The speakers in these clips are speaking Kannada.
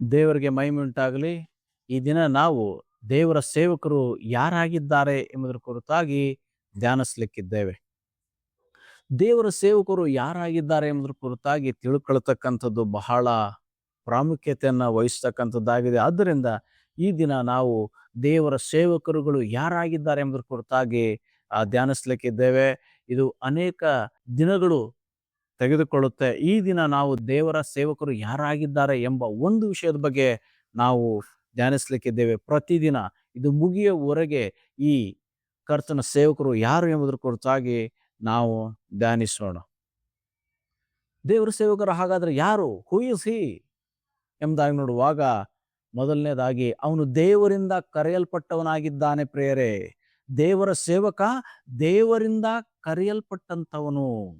ದೇವರಿಗೆ ಮಹಿಮೆ ಉಂಟಾಗಲಿ. ಈ ದಿನ ನಾವು ದೇವರ ಸೇವಕರು ಯಾರಾಗಿದ್ದಾರೆ ಎಂಬುದರ ಕುರಿತಾಗಿ ಧ್ಯಾನಿಸಲಿಕ್ಕಿದ್ದೇವೆ. ದೇವರ ಸೇವಕರು ಯಾರಾಗಿದ್ದಾರೆ ಎಂಬುದರ ಕುರಿತಾಗಿ ತಿಳ್ಕೊಳ್ತಕ್ಕಂಥದ್ದು ಬಹಳ ಪ್ರಾಮುಖ್ಯತೆಯನ್ನು ವಹಿಸ್ತಕ್ಕಂಥದ್ದಾಗಿದೆ. ಆದ್ದರಿಂದ ಈ ದಿನ ನಾವು ದೇವರ ಸೇವಕರುಗಳು ಯಾರಾಗಿದ್ದಾರೆ ಎಂಬುದರ ಕುರಿತಾಗಿ ಧ್ಯಾನಿಸಲಿಕ್ಕಿದ್ದೇವೆ. ಇದು ಅನೇಕ ದಿನಗಳು ತೆಗೆದುಕೊಳ್ಳುತ್ತೆ. ಈ ದಿನ ನಾವು ದೇವರ ಸೇವಕರು ಯಾರಾಗಿದ್ದಾರೆ ಎಂಬ ಒಂದು ವಿಷಯದ ಬಗ್ಗೆ ನಾವು ಧ್ಯಾನಿಸಲಿಕ್ಕಿದ್ದೇವೆ. ಪ್ರತಿದಿನ ಇದು ಮುಗಿಯುವವರೆಗೆ ಈ ಕರ್ತನ ಸೇವಕರು ಯಾರು ಎಂಬುದರ ಕುರಿತಾಗಿ ನಾವು ಧ್ಯಾನಿಸೋಣ. ದೇವರ ಸೇವಕರು ಹಾಗಾದ್ರೆ ಯಾರು? ಹೂ ಇಸ್ ಹಿ ಎಂಬುದಾಗಿ ನೋಡುವಾಗ ಮೊದಲನೇದಾಗಿ ಅವನು ದೇವರಿಂದ ಕರೆಯಲ್ಪಟ್ಟವನಾಗಿದ್ದಾನೆ. ಪ್ರಿಯರೇ, ದೇವರ ಸೇವಕ ದೇವರಿಂದ ಕರೆಯಲ್ಪಟ್ಟಂಥವನು.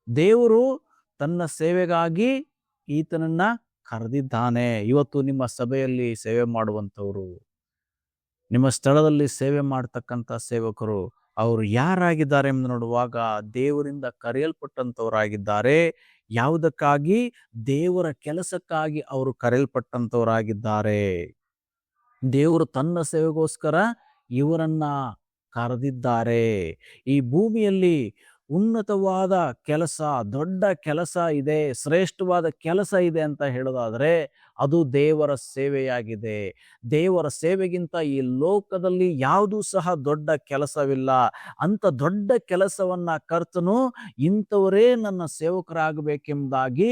ದೇವರು ತನ್ನ ಸೇವೆಗಾಗಿ ಈತನನ್ನ ಕರೆದಿದ್ದಾನೆ. ಇವತ್ತು ನಿಮ್ಮ ಸಭೆಯಲ್ಲಿ ಸೇವೆ ಮಾಡುವಂಥವರು, ನಿಮ್ಮ ಸ್ಥಳದಲ್ಲಿ ಸೇವೆ ಮಾಡತಕ್ಕಂಥ ಸೇವಕರು, ಅವರು ಯಾರಾಗಿದ್ದಾರೆ ಎಂದು ನೋಡುವಾಗ ದೇವರಿಂದ ಕರೆಯಲ್ಪಟ್ಟಂಥವರಾಗಿದ್ದಾರೆ. ಯಾವುದಕ್ಕಾಗಿ? ದೇವರ ಕೆಲಸಕ್ಕಾಗಿ ಅವರು ಕರೆಯಲ್ಪಟ್ಟಂಥವರಾಗಿದ್ದಾರೆ. ದೇವರು ತನ್ನ ಸೇವೆಗೋಸ್ಕರ ಇವರನ್ನ ಕರೆದಿದ್ದಾರೆ. ಈ ಭೂಮಿಯಲ್ಲಿ ಉನ್ನತವಾದ ಕೆಲಸ, ದೊಡ್ಡ ಕೆಲಸ ಇದೆ, ಶ್ರೇಷ್ಠವಾದ ಕೆಲಸ ಇದೆ ಅಂತ ಹೇಳೋದಾದ್ರೆ ಅದು ದೇವರ ಸೇವೆಯಾಗಿದೆ. ದೇವರ ಸೇವೆಗಿಂತ ಈ ಲೋಕದಲ್ಲಿ ಯಾವುದೂ ಸಹ ದೊಡ್ಡ ಕೆಲಸವಿಲ್ಲ. ಅಂತ ದೊಡ್ಡ ಕೆಲಸವನ್ನ ಕರ್ತನು ಇಂಥವರೇ ನನ್ನ ಸೇವಕರಾಗಬೇಕೆಂಬುದಾಗಿ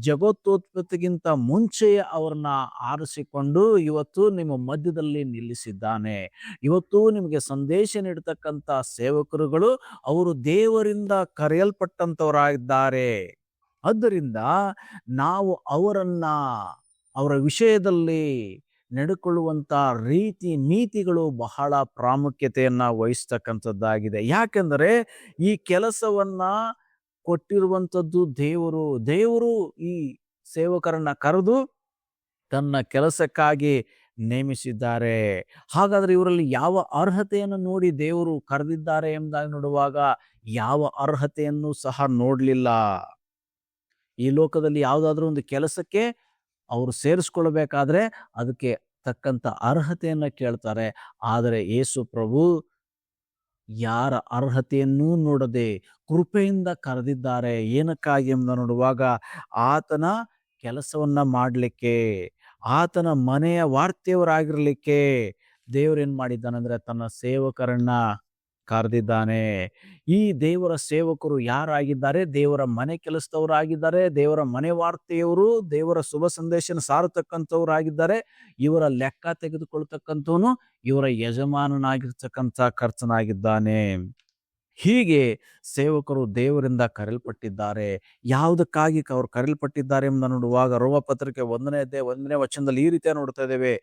ಜಗತ್ತೋತ್ಪತ್ತಿಗಿಂತ ಮುಂಚೆಯೇ ಅವರನ್ನ ಆರಿಸಿಕೊಂಡು ಇವತ್ತು ನಿಮ್ಮ ಮಧ್ಯದಲ್ಲಿ ನಿಲ್ಲಿಸಿದ್ದಾನೆ. ಇವತ್ತು ನಿಮಗೆ ಸಂದೇಶ ನೀಡತಕ್ಕಂಥ ಸೇವಕರುಗಳು ಅವರು ದೇವರಿಂದ ಕರೆಯಲ್ಪಟ್ಟಂತವರಾಗಿದ್ದಾರೆ. ಆದ್ದರಿಂದ ನಾವು ಅವರ ವಿಷಯದಲ್ಲಿ ನಡೆಕೊಳ್ಳುವಂತ ರೀತಿ ನೀತಿಗಳು ಬಹಳ ಪ್ರಾಮುಖ್ಯತೆಯನ್ನ ವಹಿಸ್ತಕ್ಕಂಥದ್ದಾಗಿದೆ. ಯಾಕೆಂದರೆ ಈ ಕೆಲಸವನ್ನ ಕೊಟ್ಟಿರುವಂಥದ್ದು ದೇವರು ಈ ಸೇವಕರನ್ನ ಕರೆದು ತನ್ನ ಕೆಲಸಕ್ಕಾಗಿ ನೇಮಿಸಿದ್ದಾರೆ. ಹಾಗಾದ್ರೆ ಇವರಲ್ಲಿ ಯಾವ ಅರ್ಹತೆಯನ್ನು ನೋಡಿ ದೇವರು ಕರೆದಿದ್ದಾರೆ ಎಂಬುದಾಗಿ ನೋಡುವಾಗ ಯಾವ ಅರ್ಹತೆಯನ್ನು ಸಹ ನೋಡ್ಲಿಲ್ಲ. ಈ ಲೋಕದಲ್ಲಿ ಯಾವುದಾದ್ರೂ ಒಂದು ಕೆಲಸಕ್ಕೆ ಅವರು ಸೇರಿಸ್ಕೊಳ್ಬೇಕಾದ್ರೆ ಅದಕ್ಕೆ ತಕ್ಕಂತ ಅರ್ಹತೆಯನ್ನ ಕೇಳ್ತಾರೆ. ಆದರೆ ಯೇಸು ಪ್ರಭು ಯಾರ ಅರ್ಹತೆಯನ್ನೂ ನೋಡದೆ ಕೃಪೆಯಿಂದ ಕರೆದಿದ್ದಾರೆ. ಏನಕ್ಕಾಗಿ ಎಂಬ ನೋಡುವಾಗ ಆತನ ಕೆಲಸವನ್ನ ಮಾಡಲಿಕ್ಕೆ, ಆತನ ಮನೆಯ ವಾರ್ತೆಯವರಾಗಿರ್ಲಿಕ್ಕೆ ದೇವರೇನ್ ಮಾಡಿದ್ದಾನಂದ್ರೆ ತನ್ನ ಸೇವಕರನ್ನ ಕರೆದಿದ್ದಾನೆ. ಈ ದೇವರ ಸೇವಕರು ಯಾರಾಗಿದ್ದಾರೆ? ದೇವರ ಮನೆ ಕೆಲಸದವರಾಗಿದ್ದಾರೆ, ದೇವರ ಮನೆ ವಾರ್ತೆಯವರು, ದೇವರ ಶುಭ ಸಂದೇಶನ ಸಾರತಕ್ಕಂಥವರಾಗಿದ್ದಾರೆ. ಇವರ ಲೆಕ್ಕ ತೆಗೆದುಕೊಳ್ತಕ್ಕಂಥವನು ಇವರ ಯಜಮಾನನಾಗಿರ್ತಕ್ಕಂಥ ಕರ್ತನಾಗಿದ್ದಾನೆ. ಹೀಗೆ ಸೇವಕರು ದೇವರಿಂದ ಕರೆಯಲ್ಪಟ್ಟಿದ್ದಾರೆ. ಯಾವುದಕ್ಕಾಗಿ ಅವರು ಕರೆಯಲ್ಪಟ್ಟಿದ್ದಾರೆ ಎಂಬುದನ್ನು ನೋಡುವಾಗ ರೋಮಪತ್ರಿಕೆ 1ನೇ ವಚನದಲ್ಲಿ ಈ ರೀತಿಯ ನೋಡ್ತಾ ಇದ್ದೇವೆ.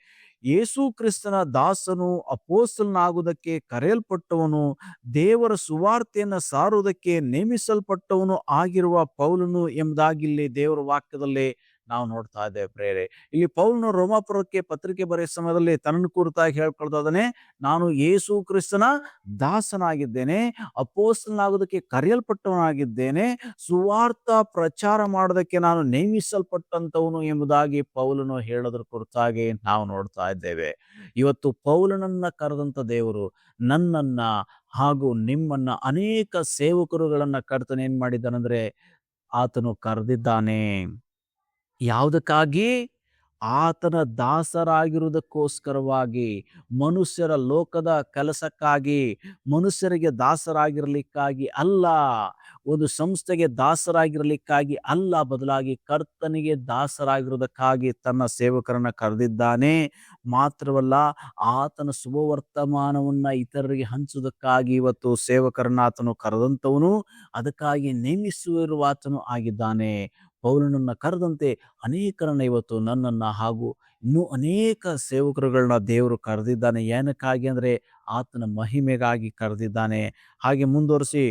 ಯೇಸು ಕ್ರಿಸ್ತನ ದಾಸನು ಅಪೊಸ್ತಲನಾಗುವುದಕ್ಕೆ ಕರೆಯಲ್ಪಟ್ಟವನು, ದೇವರ ಸುವಾರ್ತೆಯನ್ನು ಸಾರುವುದಕ್ಕೆ ನೇಮಿಸಲ್ಪಟ್ಟವನು ಆಗಿರುವ ಪೌಲನು ಎಂಬುದಾಗಿ ಇಲ್ಲಿ ದೇವರ ವಾಕ್ಯದಲ್ಲಿ ನಾವು ನೋಡ್ತಾ ಇದ್ದೇವೆ. ಪ್ರೇರೆ, ಇಲ್ಲಿ ಪೌಲನು ರೋಮಾಪುರಕ್ಕೆ ಪತ್ರಿಕೆ ಬರೆಯುವ ಸಮಯದಲ್ಲಿ ತನ್ನ ಕುರಿತಾಗಿ ಹೇಳ್ಕೊಳ್ತಾ ಇದ್ದಾನೆ, ನಾನು ಯೇಸು ಕ್ರಿಸ್ತನ ದಾಸನಾಗಿದ್ದೇನೆ, ಅಪೊಸ್ತಲನಾಗುವುದಕ್ಕೆ ಕರೆಯಲ್ಪಟ್ಟವನಾಗಿದ್ದೇನೆ, ಸುವಾರ್ಥ ಪ್ರಚಾರ ಮಾಡೋದಕ್ಕೆ ನಾನು ನೇಮಿಸಲ್ಪಟ್ಟಂತವನು ಎಂಬುದಾಗಿ ಪೌಲನು ಹೇಳೋದ್ರ ಕುರಿತಾಗಿ ನಾವು ನೋಡ್ತಾ ಇದ್ದೇವೆ. ಇವತ್ತು ಪೌಲನನ್ನ ಕರೆದಂತ ದೇವರು ನನ್ನನ್ನ ಹಾಗೂ ನಿಮ್ಮನ್ನ ಅನೇಕ ಸೇವಕರುಗಳನ್ನ ಕರ್ತನ ಏನ್ ಮಾಡಿದ್ದಾನಂದ್ರೆ ಆತನು ಕರೆದಿದ್ದಾನೆ. ಯಾವುದಕ್ಕಾಗಿ? ಆತನ ದಾಸರಾಗಿರುವುದಕ್ಕೋಸ್ಕರವಾಗಿ, ಮನುಷ್ಯರ ಲೋಕದ ಕೆಲಸಕ್ಕಾಗಿ, ಮನುಷ್ಯರಿಗೆ ದಾಸರಾಗಿರ್ಲಿಕ್ಕಾಗಿ ಅಲ್ಲ, ಒಂದು ಸಂಸ್ಥೆಗೆ ದಾಸರಾಗಿರ್ಲಿಕ್ಕಾಗಿ ಅಲ್ಲ, ಬದಲಾಗಿ ಕರ್ತನಿಗೆ ದಾಸರಾಗಿರುವುದಕ್ಕಾಗಿ ತನ್ನ ಸೇವಕರನ್ನ ಕರೆದಿದ್ದಾನೆ. ಮಾತ್ರವಲ್ಲ, ಆತನ ಶುಭವರ್ತಮಾನವನ್ನ ಇತರರಿಗೆ ಹಂಚುವುದಕ್ಕಾಗಿ ಇವತ್ತು ಸೇವಕರನ್ನ ಆತನು ಕರೆದಂತವನು, ಅದಕ್ಕಾಗಿ ನೇಮಿಸಿರುವ ಆತನು ಆಗಿದ್ದಾನೆ. ಪೌಲನನ್ನ ಕರೆದಂತೆ ಅನೇಕರನ್ನ ಇವತ್ತು ನನ್ನನ್ನ ಹಾಗೂ ಇನ್ನೂ ಅನೇಕ ಸೇವಕರುಗಳನ್ನ ದೇವರು ಕರೆದಿದ್ದಾನೆ. ಏನಕ್ಕಾಗಿ ಅಂದ್ರೆ ಆತನ ಮಹಿಮೆಗಾಗಿ ಕರೆದಿದ್ದಾನೆ. ಹಾಗೆ ಮುಂದುವರಿಸಿ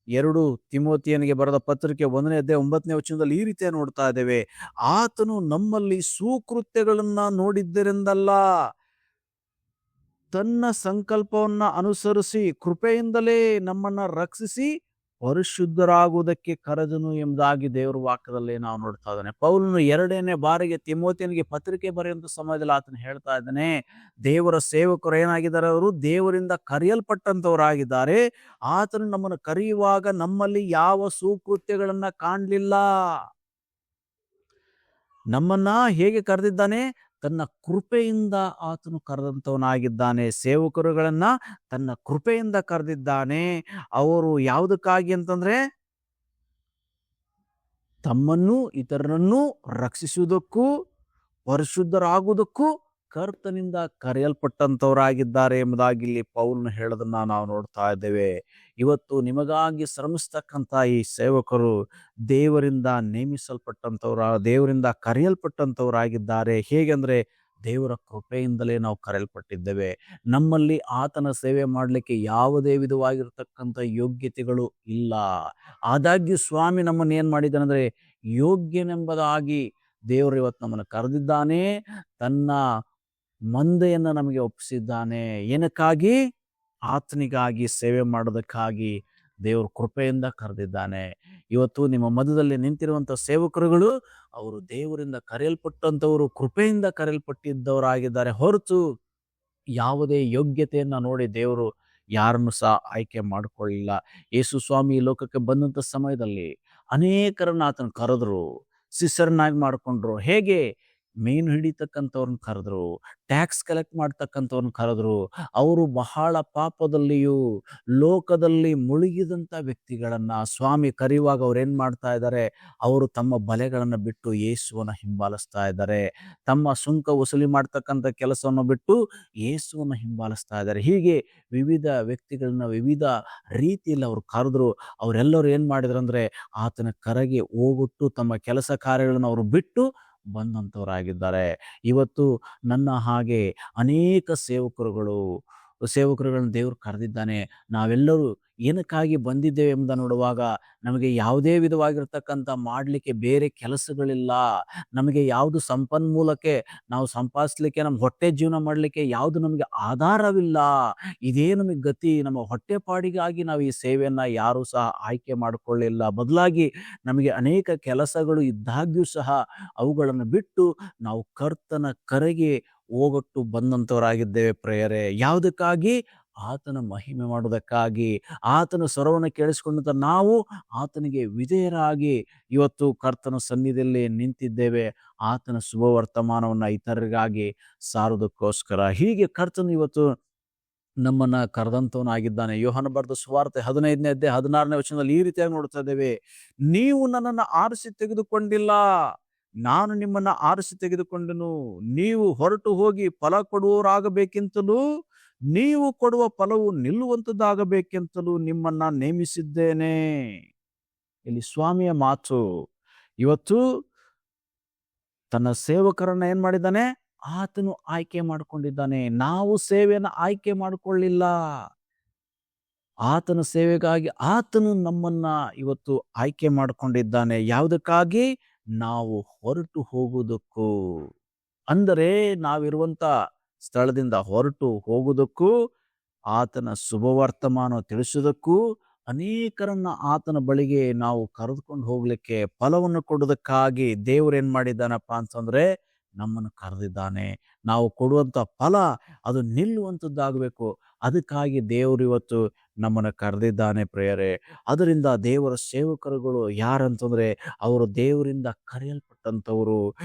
2 ತಿಮೋತಿಯನಿಗೆ ಬರೆದ ಪತ್ರಿಕೆ 1ನೇ ವಚನದಲ್ಲಿ ಈ ರೀತಿಯ ನೋಡ್ತಾ ಇದ್ದೇವೆ. ಆತನು ನಮ್ಮಲ್ಲಿ ಸುಕೃತ್ಯಗಳನ್ನ ನೋಡಿದ್ದರಿಂದಲ್ಲ, ತನ್ನ ಸಂಕಲ್ಪವನ್ನ ಅನುಸರಿಸಿ ಕೃಪೆಯಿಂದಲೇ ನಮ್ಮನ್ನ ರಕ್ಷಿಸಿ ಪರಿಶುದ್ಧರಾಗುವುದಕ್ಕೆ ಕರೆದನು ಎಂಬುದಾಗಿ ದೇವರ ವಾಕ್ಯದಲ್ಲಿ ನಾವು ನೋಡ್ತಾ ಇದ್ದಾನೆ. ಪೌಲನು 2ನೇ ಬಾರಿಗೆ ತಿಮೋಥೆಯನಿಗೆ ಪತ್ರಿಕೆ ಬರೆಯುವಂತ ಸಮಯದಲ್ಲಿ ಆತನು ಹೇಳ್ತಾ ಇದ್ದಾನೆ, ದೇವರ ಸೇವಕರು ಏನಾಗಿದ್ದಾರೆ, ಅವರು ದೇವರಿಂದ ಕರೆಯಲ್ಪಟ್ಟಂತವರಾಗಿದ್ದಾರೆ. ಆತನು ನಮ್ಮನ್ನು ಕರೆಯುವಾಗ ನಮ್ಮಲ್ಲಿ ಯಾವ ಸುಕೃತ್ಯಗಳನ್ನ ಕಾಣಲಿಲ್ಲ. ನಮ್ಮನ್ನ ಹೇಗೆ ಕರೆದಿದ್ದಾನೆ? ತನ್ನ ಕೃಪೆಯಿಂದ ಆತನು ಕರೆದಂತವನಾಗಿದ್ದಾನೆ. ಸೇವಕರುಗಳನ್ನ ತನ್ನ ಕೃಪೆಯಿಂದ ಕರೆದಿದ್ದಾನೆ. ಅವರು ಯಾವುದಕ್ಕಾಗಿ ಅಂತಂದ್ರೆ ತಮ್ಮನ್ನು ಇತರರನ್ನು ರಕ್ಷಿಸುವುದಕ್ಕೂ ಪರಿಶುದ್ಧರಾಗುವುದಕ್ಕೂ ಕರ್ತನಿಂದ ಕರೆಯಲ್ಪಟ್ಟಂತವರಾಗಿದ್ದಾರೆ ಎಂಬುದಾಗಿ ಇಲ್ಲಿ ಪೌಲನು ಹೇಳೋದನ್ನ ನಾವು ನೋಡ್ತಾ ಇದ್ದೇವೆ. ಇವತ್ತು ನಿಮಗಾಗಿ ಶ್ರಮಿಸ್ತಕ್ಕಂಥ ಈ ಸೇವಕರು ದೇವರಿಂದ ದೇವರಿಂದ ಕರೆಯಲ್ಪಟ್ಟಂತವರಾಗಿದ್ದಾರೆ. ಹೇಗೆಂದ್ರೆ ದೇವರ ಕೃಪೆಯಿಂದಲೇ ನಾವು ಕರೆಯಲ್ಪಟ್ಟಿದ್ದೇವೆ. ನಮ್ಮಲ್ಲಿ ಆತನ ಸೇವೆ ಮಾಡಲಿಕ್ಕೆ ಯಾವುದೇ ವಿಧವಾಗಿರ್ತಕ್ಕಂಥ ಯೋಗ್ಯತೆಗಳು ಇಲ್ಲ. ಆದಾಗ್ಯೂ ಸ್ವಾಮಿ ನಮ್ಮನ್ನು ಏನ್ ಮಾಡಿದ್ದಾನಂದ್ರೆ ಯೋಗ್ಯನೆಂಬುದಾಗಿ ದೇವರು ಇವತ್ತು ನಮ್ಮನ್ನು ಕರೆದಿದ್ದಾನೆ. ತನ್ನ ಮಂದೆಯನ್ನು ನಮಗೆ ಒಪ್ಪಿಸಿದ್ದಾನೆ. ಏನಕ್ಕಾಗಿ? ಆತನಿಗಾಗಿ ಸೇವೆ ಮಾಡೋದಕ್ಕಾಗಿ ದೇವರು ಕೃಪೆಯಿಂದ ಕರೆದಿದ್ದಾನೆ. ಇವತ್ತು ನಿಮ್ಮ ಮಧ್ಯದಲ್ಲಿ ನಿಂತಿರುವಂತ ಸೇವಕರುಗಳು ಅವರು ದೇವರಿಂದ ಕರೆಯಲ್ಪಟ್ಟಂತವರು, ಕೃಪೆಯಿಂದ ಕರೆಯಲ್ಪಟ್ಟಿದ್ದವರಾಗಿದ್ದಾರೆ ಹೊರತು ಯಾವುದೇ ಯೋಗ್ಯತೆಯನ್ನ ನೋಡಿ ದೇವರು ಯಾರನ್ನು ಸಹ ಆಯ್ಕೆ ಮಾಡಿಕೊಳ್ಳಿಲ್ಲ. ಯೇಸು ಸ್ವಾಮಿ ಲೋಕಕ್ಕೆ ಬಂದಂತ ಸಮಯದಲ್ಲಿ ಅನೇಕರನ್ನ ಆತನ ಕರೆದ್ರು, ಶಿಷ್ಯರನ್ನಾಗಿ ಮಾಡಿಕೊಂಡ್ರು. ಹೇಗೆ? ಮೀನು ಹಿಡಿತಕ್ಕಂಥವ್ರನ್ನ ಕರೆದ್ರು, ಟ್ಯಾಕ್ಸ್ ಕಲೆಕ್ಟ್ ಮಾಡ್ತಕ್ಕಂಥವ್ರನ್ನ ಕರೆದ್ರು. ಅವರು ಬಹಳ ಪಾಪದಲ್ಲಿಯೂ ಲೋಕದಲ್ಲಿ ಮುಳುಗಿದಂತ ವ್ಯಕ್ತಿಗಳನ್ನ ಸ್ವಾಮಿ ಕರೆಯುವಾಗ ಅವ್ರು ಏನ್ ಮಾಡ್ತಾ ಇದ್ದಾರೆ? ಅವರು ತಮ್ಮ ಬಲೆಗಳನ್ನ ಬಿಟ್ಟು ಯೇಸುವನ್ನ ಹಿಂಬಾಲಿಸ್ತಾ ಇದ್ದಾರೆ. ತಮ್ಮ ಸುಂಕ ವಸೂಲಿ ಮಾಡ್ತಕ್ಕಂಥ ಕೆಲಸವನ್ನು ಬಿಟ್ಟು ಯೇಸುವನ್ನ ಹಿಂಬಾಲಿಸ್ತಾ ಇದ್ದಾರೆ. ಹೀಗೆ ವಿವಿಧ ವ್ಯಕ್ತಿಗಳನ್ನ ವಿವಿಧ ರೀತಿಯಲ್ಲಿ ಅವ್ರು ಕರೆದ್ರು. ಅವರೆಲ್ಲರೂ ಏನ್ ಮಾಡಿದ್ರು ಅಂದ್ರೆ ಆತನ ಕರೆಗೆ ಹೋಗುಟ್ಟು ತಮ್ಮ ಕೆಲಸ ಕಾರ್ಯಗಳನ್ನು ಅವರು ಬಿಟ್ಟು ಬಂದಂಥವರಾಗಿದ್ದಾರೆ. ಇವತ್ತು ನನ್ನ ಹಾಗೆ ಅನೇಕ ಸೇವಕರುಗಳನ್ನು ದೇವರು ಕರೆದಿದ್ದಾನೆ. ನಾವೆಲ್ಲರೂ ಏನಕ್ಕಾಗಿ ಬಂದಿದ್ದೇವೆ ಎಂಬುದನ್ನು ನೋಡುವಾಗ ನಮಗೆ ಯಾವುದೇ ವಿಧವಾಗಿರ್ತಕ್ಕಂಥ ಮಾಡಲಿಕ್ಕೆ ಬೇರೆ ಕೆಲಸಗಳಿಲ್ಲ. ನಮಗೆ ಯಾವುದು ಸಂಪನ್ಮೂಲಕ್ಕೆ ನಾವು ಸಂಪಾದಿಸ್ಲಿಕ್ಕೆ, ನಮ್ಮ ಹೊಟ್ಟೆ ಜೀವನ ಮಾಡಲಿಕ್ಕೆ ಯಾವುದು ನಮಗೆ ಆಧಾರವಿಲ್ಲ. ಇದೇ ನಮಗೆ ಗತಿ. ನಮ್ಮ ಹೊಟ್ಟೆಪಾಡಿಗಾಗಿ ನಾವು ಈ ಸೇವೆಯನ್ನ ಯಾರೂ ಸಹ ಆಯ್ಕೆ ಮಾಡಿಕೊಳ್ಳಿಲ್ಲ. ಬದಲಾಗಿ ನಮಗೆ ಅನೇಕ ಕೆಲಸಗಳು ಇದ್ದಾಗ್ಯೂ ಸಹ ಅವುಗಳನ್ನು ಬಿಟ್ಟು ನಾವು ಕರ್ತನ ಕರೆಗೆ ಹೋಗೊಟ್ಟು ಬಂದಂಥವರಾಗಿದ್ದೇವೆ ಪ್ರಿಯರೇ. ಯಾವುದಕ್ಕಾಗಿ? ಆತನ ಮಹಿಮೆ ಮಾಡುವುದಕ್ಕಾಗಿ. ಆತನ ಸ್ವರವನ್ನು ಕೇಳಿಸಿಕೊಂಡಂತ ನಾವು ಆತನಿಗೆ ವಿಧೇಯರಾಗಿ ಇವತ್ತು ಕರ್ತನ ಸನ್ನಿಧಿಯಲ್ಲಿ ನಿಂತಿದ್ದೇವೆ. ಆತನ ಶುಭ ವರ್ತಮಾನವನ್ನ ಇತರರಿಗಾಗಿ ಸಾರುವುದಕ್ಕೋಸ್ಕರ. ಹೀಗೆ ಕರ್ತನು ಇವತ್ತು ನಮ್ಮನ್ನ ಕರೆದಂತವನಾಗಿದ್ದಾನೆ. ಯೋಹಾನ ಬರೆದ ಸುವಾರ್ತೆ 15ನೇ ಅಧ್ಯಾಯ 16ನೇ ವಚನದಲ್ಲಿ ಈ ರೀತಿಯಾಗಿ ನೋಡ್ತಾ ಇದ್ದೇವೆ, ನೀವು ನನ್ನನ್ನು ಆರಿಸಿ ತೆಗೆದುಕೊಂಡಿಲ್ಲ, ನಾನು ನಿಮ್ಮನ್ನ ಆರಿಸಿ ತೆಗೆದುಕೊಂಡನು. ನೀವು ಹೊರಟು ಹೋಗಿ ಫಲ ಕೊಡುವವರಾಗಬೇಕೆಂತಲೂ ನೀವು ಕೊಡುವ ಫಲವು ನಿಲ್ಲುವಂತದ್ದಾಗಬೇಕೆಂತಲೂ ನಿಮ್ಮನ್ನ ನೇಮಿಸಿದ್ದೇನೆ. ಇಲ್ಲಿ ಸ್ವಾಮಿಯ ಮಾತು. ಇವತ್ತು ತನ್ನ ಸೇವಕರನ್ನ ಏನ್ ಮಾಡಿದ್ದಾನೆ? ಆತನು ಆಯ್ಕೆ ಮಾಡಿಕೊಂಡಿದ್ದಾನೆ. ನಾವು ಸೇವೆಯನ್ನು ಆಯ್ಕೆ ಮಾಡಿಕೊಳ್ಳಿಲ್ಲ. ಆತನ ಸೇವೆಗಾಗಿ ಆತನು ನಮ್ಮನ್ನ ಇವತ್ತು ಆಯ್ಕೆ ಮಾಡಿಕೊಂಡಿದ್ದಾನೆ. ಯಾವುದಕ್ಕಾಗಿ? ನಾವು ಹೊರಟು ಹೋಗುವುದಕ್ಕೂ. ಅಂದರೆ ನಾವಿರುವಂತ ಸ್ಥಳದಿಂದ ಹೊರಟು ಹೋಗುವುದಕ್ಕೂ, ಆತನ ಶುಭವರ್ತಮಾನ ತಿಳಿಸುವುದಕ್ಕೂ, ಅನೇಕರನ್ನ ಆತನ ಬಳಿಗೆ ನಾವು ಕರೆದುಕೊಂಡು ಹೋಗ್ಲಿಕ್ಕೆ, ಫಲವನ್ನು ಕೊಡುವುದಕ್ಕಾಗಿ ದೇವರು ಏನ್ ಮಾಡಿದ್ದಾನಪ್ಪ ಅಂತಂದ್ರೆ ನಮ್ಮನ್ನು ಕರೆದಿದ್ದಾನೆ. ನಾವು ಕೊಡುವಂತ ಫಲ ಅದು ನಿಲ್ಲುವಂಥದ್ದಾಗಬೇಕು. ಅದಕ್ಕಾಗಿ ದೇವರು ಇವತ್ತು ನಮ್ಮನ್ನು ಕರೆದಿದ್ದಾನೆ ಪ್ರಿಯರೇ. ಅದರಿಂದ ದೇವರ ಸೇವಕರುಗಳು ಯಾರಂತಂದ್ರೆ ಅವರು ದೇವರಿಂದ ಕರೆಯಲ್ಪಟ್ಟಂಥವರು,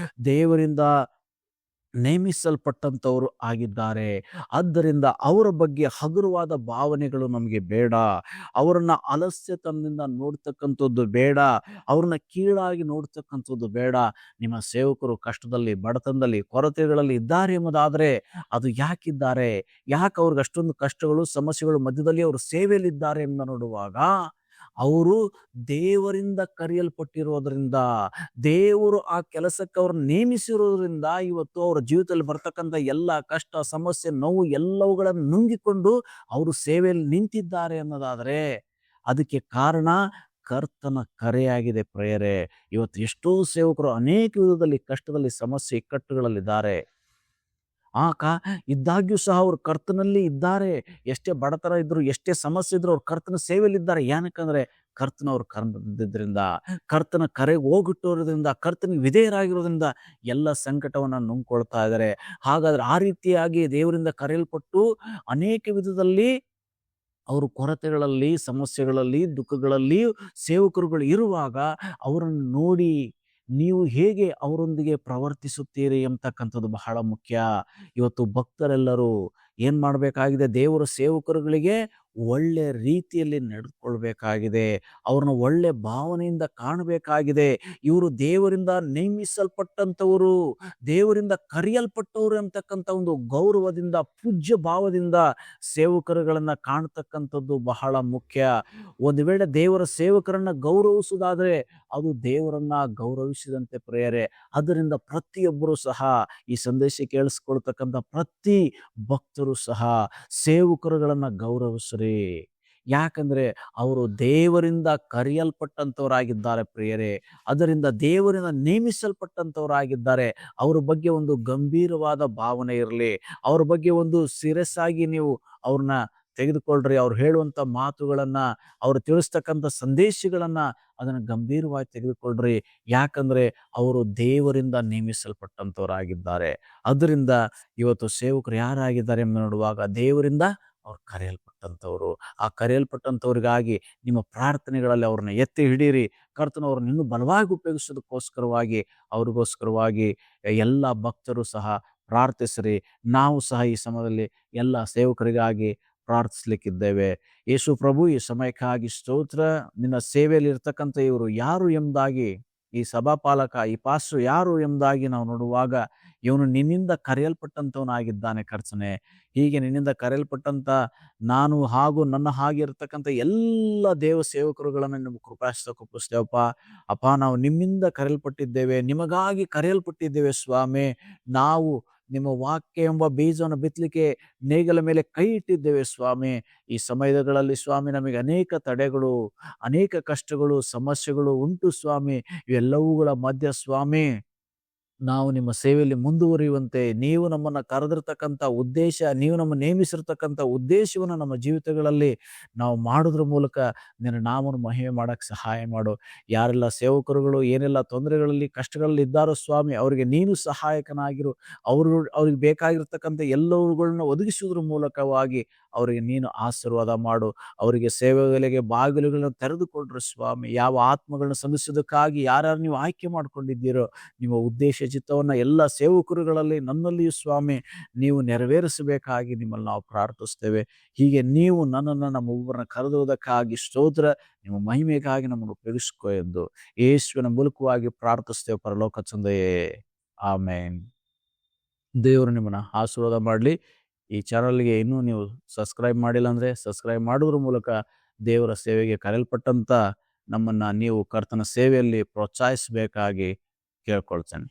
ದೇವರಿಂದ ನೇಮಿಸಲ್ಪಟ್ಟಂಥವರು ಆಗಿದ್ದಾರೆ. ಆದ್ದರಿಂದ ಅವರ ಬಗ್ಗೆ ಹಗುರವಾದ ಭಾವನೆಗಳು ನಮಗೆ ಬೇಡ. ಅವರನ್ನ ಅಲಸ್ಯತನದಿಂದ ನೋಡ್ತಕ್ಕಂಥದ್ದು ಬೇಡ. ಅವ್ರನ್ನ ಕೀಳಾಗಿ ನೋಡ್ತಕ್ಕಂಥದ್ದು ಬೇಡ. ನಿಮ್ಮ ಸೇವಕರು ಕಷ್ಟದಲ್ಲಿ, ಬಡತನದಲ್ಲಿ, ಕೊರತೆಗಳಲ್ಲಿ ಇದ್ದಾರೆ ಎಂಬುದಾದ್ರೆ ಅದು ಯಾಕಿದ್ದಾರೆ? ಯಾಕೆ ಅವ್ರಿಗೆ ಅಷ್ಟೊಂದು ಕಷ್ಟಗಳು, ಸಮಸ್ಯೆಗಳು ಮಧ್ಯದಲ್ಲಿ ಅವರು ಸೇವೆಯಲ್ಲಿದ್ದಾರೆ ಎಂದು ನೋಡುವಾಗ ಅವರು ದೇವರಿಂದ ಕರೆಯಲ್ಪಟ್ಟಿರೋದ್ರಿಂದ, ದೇವರು ಆ ಕೆಲಸಕ್ಕೆ ಅವ್ರನ್ನ ನೇಮಿಸಿರೋದ್ರಿಂದ ಇವತ್ತು ಅವರ ಜೀವಿತದಲ್ಲಿ ಬರ್ತಕ್ಕಂಥ ಎಲ್ಲ ಕಷ್ಟ, ಸಮಸ್ಯೆ, ನೋವು ಎಲ್ಲವುಗಳನ್ನು ನುಂಗಿಕೊಂಡು ಅವರು ಸೇವೆಯಲ್ಲಿ ನಿಂತಿದ್ದಾರೆ ಅನ್ನೋದಾದ್ರೆ ಅದಕ್ಕೆ ಕಾರಣ ಕರ್ತನ ಕರೆಯಾಗಿದೆ ಪ್ರಿಯರೇ. ಇವತ್ತು ಎಷ್ಟೋ ಸೇವಕರು ಅನೇಕ ವಿಧದಲ್ಲಿ ಕಷ್ಟದಲ್ಲಿ, ಸಮಸ್ಯೆ, ಇಕ್ಕಟ್ಟುಗಳಲ್ಲಿದ್ದಾರೆ. ಇದ್ದಾಗ್ಯೂ ಸಹ ಅವರು ಕರ್ತನಲ್ಲಿ ಇದ್ದಾರೆ. ಎಷ್ಟೇ ಬಡತನ ಇದ್ರು, ಎಷ್ಟೇ ಸಮಸ್ಯೆ ಇದ್ರು ಅವ್ರು ಕರ್ತನ ಸೇವೆಯಲ್ಲಿದ್ದಾರೆ. ಏನಕ್ಕಂದ್ರೆ ಕರ್ತನವ್ರು ಕರೆದಿದ್ದರಿಂದ, ಕರ್ತನ ಕರೆಗೆ ಹೋಗಿಟ್ಟೋದ್ರಿಂದ, ಕರ್ತನಿಗೆ ವಿಧೇಯರಾಗಿರೋದ್ರಿಂದ ಎಲ್ಲ ಸಂಕಟವನ್ನ ನುಂಗ್ಕೊಳ್ತಾ ಇದ್ದಾರೆ. ಹಾಗಾದ್ರೆ ಆ ರೀತಿಯಾಗಿ ದೇವರಿಂದ ಕರೆಯಲ್ಪಟ್ಟು ಅನೇಕ ವಿಧದಲ್ಲಿ ಅವರು ಕೊರತೆಗಳಲ್ಲಿ, ಸಮಸ್ಯೆಗಳಲ್ಲಿ, ದುಃಖಗಳಲ್ಲಿ ಸೇವಕರುಗಳು ಇರುವಾಗ ಅವರನ್ನು ನೋಡಿ ನೀವು ಹೇಗೆ ಅವರೊಂದಿಗೆ ಪ್ರವರ್ತಿಸುತ್ತೀರಿ ಎಂಬತಕ್ಕಂಥದ್ದು ಬಹಳ ಮುಖ್ಯ. ಇವತ್ತು ಭಕ್ತರೆಲ್ಲರೂ ಏನ್ ಮಾಡಬೇಕಾಗಿದೆ? ದೇವರ ಸೇವಕರುಗಳಿಗೆ ಒಳ್ಳೆ ರೀತಿಯಲ್ಲಿ ನಡೆದುಕೊಳ್ಬೇಕಾಗಿದೆ. ಅವ್ರನ್ನ ಒಳ್ಳೆ ಭಾವನೆಯಿಂದ ಕಾಣಬೇಕಾಗಿದೆ. ಇವರು ದೇವರಿಂದ ನೇಮಿಸಲ್ಪಟ್ಟಂಥವರು, ದೇವರಿಂದ ಕರೆಯಲ್ಪಟ್ಟವರು ಎಂಬತಕ್ಕಂಥ ಒಂದು ಗೌರವದಿಂದ, ಪೂಜ್ಯ ಭಾವದಿಂದ ಸೇವಕರುಗಳನ್ನ ಕಾಣತಕ್ಕಂಥದ್ದು ಬಹಳ ಮುಖ್ಯ. ಒಂದು ವೇಳೆ ದೇವರ ಸೇವಕರನ್ನ ಗೌರವಿಸುವುದಾದ್ರೆ ಅದು ದೇವರನ್ನ ಗೌರವಿಸಿದಂತೆ ಪ್ರಿಯರೇ. ಅದರಿಂದ ಪ್ರತಿಯೊಬ್ಬರು ಸಹ, ಈ ಸಂದೇಶ ಕೇಳಿಸ್ಕೊಳ್ತಕ್ಕಂಥ ಪ್ರತಿ ಭಕ್ತರು ಸಹ ಸೇವಕರುಗಳನ್ನ ಗೌರವಿಸ್ರಿ. ಯಾಕಂದ್ರೆ ಅವರು ದೇವರಿಂದ ಕರೆಯಲ್ಪಟ್ಟಂತವರಾಗಿದ್ದಾರೆ ಪ್ರಿಯರೇ. ಅದರಿಂದ ದೇವರಿಂದ ನೇಮಿಸಲ್ಪಟ್ಟಂತವರಾಗಿದ್ದಾರೆ. ಅವರ ಬಗ್ಗೆ ಒಂದು ಗಂಭೀರವಾದ ಭಾವನೆ ಇರಲಿ. ಅವ್ರ ಬಗ್ಗೆ ಒಂದು ಸೀರಿಯಸ್ ನೀವು ಅವ್ರನ್ನ ತೆಗೆದುಕೊಳ್ಳ್ರಿ. ಅವ್ರು ಹೇಳುವಂತ ಮಾತುಗಳನ್ನ, ಅವ್ರು ತಿಳಿಸ್ತಕ್ಕಂಥ ಸಂದೇಶಗಳನ್ನ ಅದನ್ನ ಗಂಭೀರವಾಗಿ ತೆಗೆದುಕೊಳ್ಳ್ರಿ. ಯಾಕಂದ್ರೆ ಅವರು ದೇವರಿಂದ ನೇಮಿಸಲ್ಪಟ್ಟಂತವರಾಗಿದ್ದಾರೆ. ಅದರಿಂದ ಇವತ್ತು ಸೇವಕರು ಯಾರಾಗಿದ್ದಾರೆ ಎಂದು ನೋಡುವಾಗ ದೇವರಿಂದ ಅವ್ರು ಕರೆಯಲ್ಪಟ್ಟಂಥವ್ರು. ಆ ಕರೆಯಲ್ಪಟ್ಟಂಥವ್ರಿಗಾಗಿ ನಿಮ್ಮ ಪ್ರಾರ್ಥನೆಗಳಲ್ಲಿ ಅವ್ರನ್ನ ಎತ್ತಿ ಹಿಡೀರಿ. ಕರ್ತನವ್ರನ್ನ ಇನ್ನೂ ಬಲವಾಗಿ ಉಪಯೋಗಿಸೋದಕ್ಕೋಸ್ಕರವಾಗಿ, ಅವ್ರಿಗೋಸ್ಕರವಾಗಿ ಎಲ್ಲ ಭಕ್ತರು ಸಹ ಪ್ರಾರ್ಥಿಸ್ರಿ. ನಾವು ಸಹ ಈ ಸಮಯದಲ್ಲಿ ಎಲ್ಲ ಸೇವಕರಿಗಾಗಿ ಪ್ರಾರ್ಥಿಸ್ಲಿಕ್ಕಿದ್ದೇವೆ. ಯೇಸು ಪ್ರಭು, ಈ ಸಮಯಕ್ಕಾಗಿ ಸ್ತೋತ್ರ. ನಿನ್ನ ಸೇವೆಯಲ್ಲಿ ಇರ್ತಕ್ಕಂಥ ಇವರು ಯಾರು ಎಂಬುದಾಗಿ, ಈ ಸಭಾಪಾಲಕ, ಈ ಪಾಸ್ಟರ್ ಯಾರು ಎಂಬುದಾಗಿ ನಾವು ನೋಡುವಾಗ ಇವನು ನಿನ್ನಿಂದ ಕರೆಯಲ್ಪಟ್ಟಂತವನಾಗಿದ್ದಾನೆ ಕರ್ತನೇ. ಹೀಗೆ ನಿನ್ನಿಂದ ಕರೆಯಲ್ಪಟ್ಟಂತ ನಾನು ಹಾಗೂ ನನ್ನ ಹಾಗೆ ಇರತಕ್ಕಂಥ ಎಲ್ಲ ದೇವ ಸೇವಕರುಗಳನ್ನು ನಿಮ್ಮ ಕೃಪಾಶ್ರಯಕ್ಕೆ ಒಪ್ಪಿಸ್ತೇವಪ್ಪ. ಅಪ್ಪ, ನಾವು ನಿಮ್ಮಿಂದ ಕರೆಯಲ್ಪಟ್ಟಿದ್ದೇವೆ, ನಿಮಗಾಗಿ ಕರೆಯಲ್ಪಟ್ಟಿದ್ದೇವೆ ಸ್ವಾಮಿ. ನಾವು ನಿಮ್ಮ ವಾಕ್ಯ ಎಂಬ ಬೀಜವನ್ನು ಬಿತ್ತಲಿಕ್ಕೆ ನೇಗಲ ಮೇಲೆ ಕೈ ಇಟ್ಟಿದ್ದೇವೆ ಸ್ವಾಮಿ. ಈ ಸಮಯಗಳಲ್ಲಿ ಸ್ವಾಮಿ ನಮಗೆ ಅನೇಕ ತಡೆಗಳು, ಅನೇಕ ಕಷ್ಟಗಳು, ಸಮಸ್ಯೆಗಳು ಉಂಟು ಸ್ವಾಮಿ. ಇವೆಲ್ಲವುಗಳ ಮಧ್ಯ ಸ್ವಾಮಿ ನಾವು ನಿಮ್ಮ ಸೇವೆಯಲ್ಲಿ ಮುಂದುವರಿಯುವಂತೆ, ನೀವು ನಮ್ಮನ್ನ ಕರೆದಿರ್ತಕ್ಕಂಥ ಉದ್ದೇಶ, ನೀವು ನಮ್ಮ ನೇಮಿಸಿರ್ತಕ್ಕಂಥ ಉದ್ದೇಶವನ್ನು ನಮ್ಮ ಜೀವಿತಗಳಲ್ಲಿ ನಾವು ಮಾಡೋದ್ರ ಮೂಲಕ ನಿನ್ನ ನಾಮವನ್ನು ಮಹಿಮೆ ಮಾಡಕ್ಕೆ ಸಹಾಯ ಮಾಡು. ಯಾರೆಲ್ಲ ಸೇವಕರುಗಳು ಏನೆಲ್ಲ ತೊಂದರೆಗಳಲ್ಲಿ, ಕಷ್ಟಗಳಲ್ಲಿ ಇದ್ದಾರೋ ಸ್ವಾಮಿ, ಅವರಿಗೆ ನೀನು ಸಹಾಯಕನಾಗಿರು. ಅವ್ರಿಗೆ ಬೇಕಾಗಿರ್ತಕ್ಕಂಥ ಎಲ್ಲವುಗಳನ್ನ ಒದಗಿಸುವುದ್ರ ಮೂಲಕವಾಗಿ ಅವರಿಗೆ ನೀನು ಆಶೀರ್ವಾದ ಮಾಡು. ಅವರಿಗೆ ಸೇವೆಗಳಿಗೆ ಬಾಗಿಲುಗಳನ್ನು ತೆರೆದುಕೊಡ್ರು ಸ್ವಾಮಿ. ಯಾವ ಆತ್ಮಗಳನ್ನ ಸಂಧಿಸೋದಕ್ಕಾಗಿ ಯಾರ್ಯಾರು ನೀವು ಆಯ್ಕೆ ಮಾಡ್ಕೊಂಡಿದ್ದೀರೋ ನಿಮ್ಮ ಉದ್ದೇಶ ಚಿತ್ತವನ್ನ ಎಲ್ಲ ಸೇವಕರುಗಳಲ್ಲಿ, ನನ್ನಲ್ಲಿಯೂ ಸ್ವಾಮಿ ನೀವು ನೆರವೇರಿಸಬೇಕಾಗಿ ನಿಮ್ಮಲ್ಲಿ ನಾವು ಪ್ರಾರ್ಥಿಸ್ತೇವೆ. ಹೀಗೆ ನೀವು ನನ್ನನ್ನು, ನಮ್ಮ ಒಬ್ಬರನ್ನ ಕರೆದುವುದಕ್ಕಾಗಿ ಸ್ತೋತ್ರ. ನಿಮ್ಮ ಮಹಿಮೆಗಾಗಿ ನಮ್ಮನ್ನು ಉಪಯೋಗಿಸ್ಕೊ ಎಂದು ಯೇಸುವಿನ ಮೂಲಕವಾಗಿ ಪ್ರಾರ್ಥಿಸ್ತೇವೆ ಪರಲೋಕ ತಂದೆಯೇ. ಆಮೇನ್. ದೇವರು ನಿಮ್ಮನ್ನ ಆಶೀರ್ವಾದ ಮಾಡಲಿ. ಈ ಚಾನಲ್ಗೆ ಇನ್ನೂ ನೀವು ಸಬ್ಸ್ಕ್ರೈಬ್ ಮಾಡಿಲ್ಲ ಅಂದರೆ ಸಬ್ಸ್ಕ್ರೈಬ್ ಮಾಡೋದ್ರ ಮೂಲಕ ದೇವರ ಸೇವೆಗೆ ಕರೆಯಲ್ಪಟ್ಟಂಥ ನಮ್ಮನ್ನು ನೀವು ಕರ್ತನ ಸೇವೆಯಲ್ಲಿ ಪ್ರೋತ್ಸಾಹಿಸಬೇಕಾಗಿ ಕೇಳ್ಕೊಳ್ತೇನೆ.